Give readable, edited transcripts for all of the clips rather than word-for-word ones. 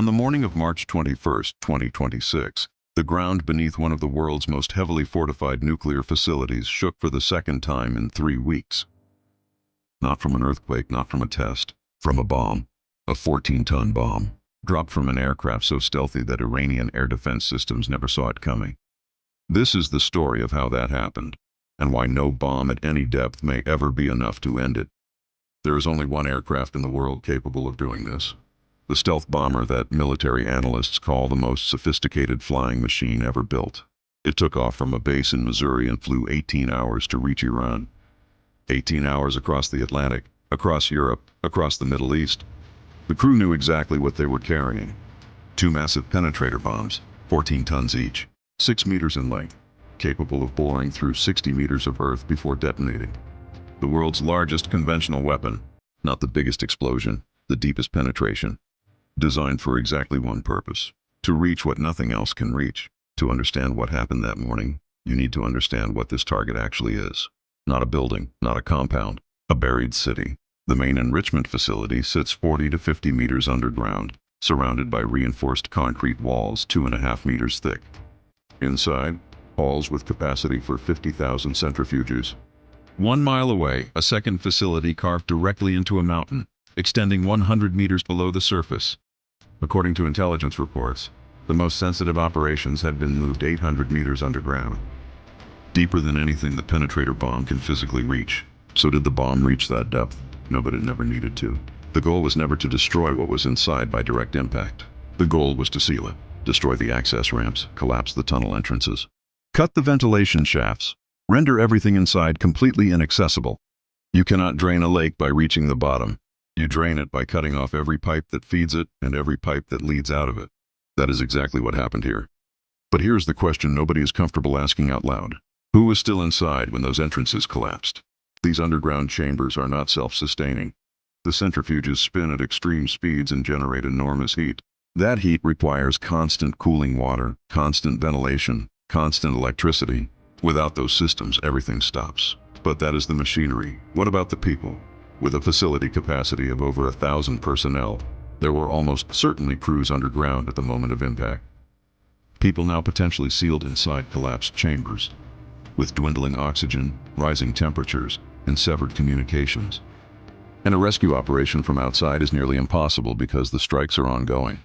On the morning of March 21st, 2026, the ground beneath one of the world's most heavily fortified nuclear facilities shook for the second time in 3 weeks. Not from an earthquake, not from a test, from a bomb. A 14-ton bomb, dropped from an aircraft so stealthy that Iranian air defense systems never saw it coming. This is the story of how that happened, and why no bomb at any depth may ever be enough to end it. There is only one aircraft in the world capable of doing this. The stealth bomber that military analysts call the most sophisticated flying machine ever built. It took off from a base in Missouri and flew 18 hours to reach Iran. 18 hours across the Atlantic, across Europe, across the Middle East. The crew knew exactly what they were carrying. 2 massive penetrator bombs, 14 tons each, 6 meters in length, capable of boring through 60 meters of earth before detonating. The world's largest conventional weapon, not the biggest explosion, the deepest penetration. Designed for exactly one purpose, to reach what nothing else can reach. To understand what happened that morning, you need to understand what this target actually is. Not a building, not a compound, a buried city. The main enrichment facility sits 40 to 50 meters underground, surrounded by reinforced concrete walls 2.5 meters thick. Inside, halls with capacity for 50,000 centrifuges. 1 mile away, a second facility carved directly into a mountain, extending 100 meters below the surface. According to intelligence reports, the most sensitive operations had been moved 800 meters underground. Deeper than anything the penetrator bomb can physically reach. So did the bomb reach that depth? No, but it never needed to. The goal was never to destroy what was inside by direct impact. The goal was to seal it, destroy the access ramps, collapse the tunnel entrances, cut the ventilation shafts, render everything inside completely inaccessible. You cannot drain a lake by reaching the bottom. You drain it by cutting off every pipe that feeds it and every pipe that leads out of it. That is exactly what happened here. But here's the question nobody is comfortable asking out loud. Who was still inside when those entrances collapsed? These underground chambers are not self-sustaining. The centrifuges spin at extreme speeds and generate enormous heat. That heat requires constant cooling water, constant ventilation, constant electricity. Without those systems, everything stops. But that is the machinery. What about the people? With a facility capacity of over 1,000 personnel, there were almost certainly crews underground at the moment of impact. People now potentially sealed inside collapsed chambers, with dwindling oxygen, rising temperatures, and severed communications. And a rescue operation from outside is nearly impossible because the strikes are ongoing.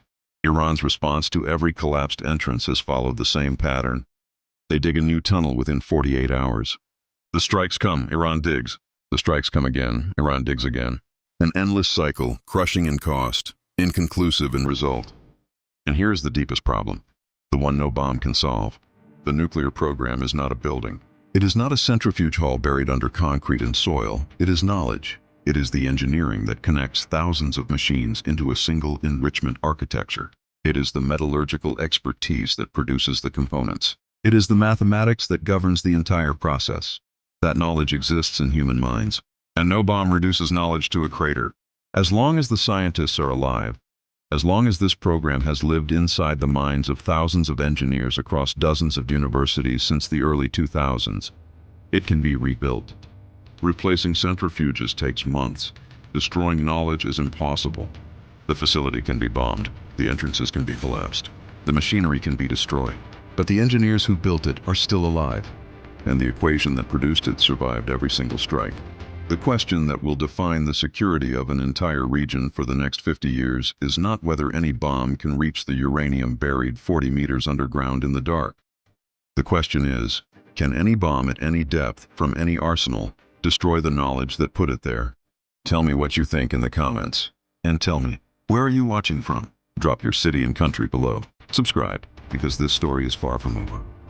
Iran's response to every collapsed entrance has followed the same pattern. They dig a new tunnel within 48 hours. The strikes come, Iran digs. The strikes come again, Iran digs again. An endless cycle, crushing in cost, inconclusive in result. And here's the deepest problem, the one no bomb can solve. The nuclear program is not a building. It is not a centrifuge hall buried under concrete and soil. It is knowledge. It is the engineering that connects thousands of machines into a single enrichment architecture. It is the metallurgical expertise that produces the components. It is the mathematics that governs the entire process. That knowledge exists in human minds, and no bomb reduces knowledge to a crater. As long as the scientists are alive, as long as this program has lived inside the minds of thousands of engineers across dozens of universities since the early 2000s, it can be rebuilt. Replacing centrifuges takes months. Destroying knowledge is impossible. The facility can be bombed, the entrances can be collapsed, the machinery can be destroyed, but the engineers who built it are still alive, and the equation that produced it survived every single strike. The question that will define the security of an entire region for the next 50 years is not whether any bomb can reach the uranium buried 40 meters underground in the dark. The question is, can any bomb at any depth from any arsenal destroy the knowledge that put it there? Tell me what you think in the comments. And tell me, where are you watching from? Drop your city and country below. Subscribe, because this story is far from over.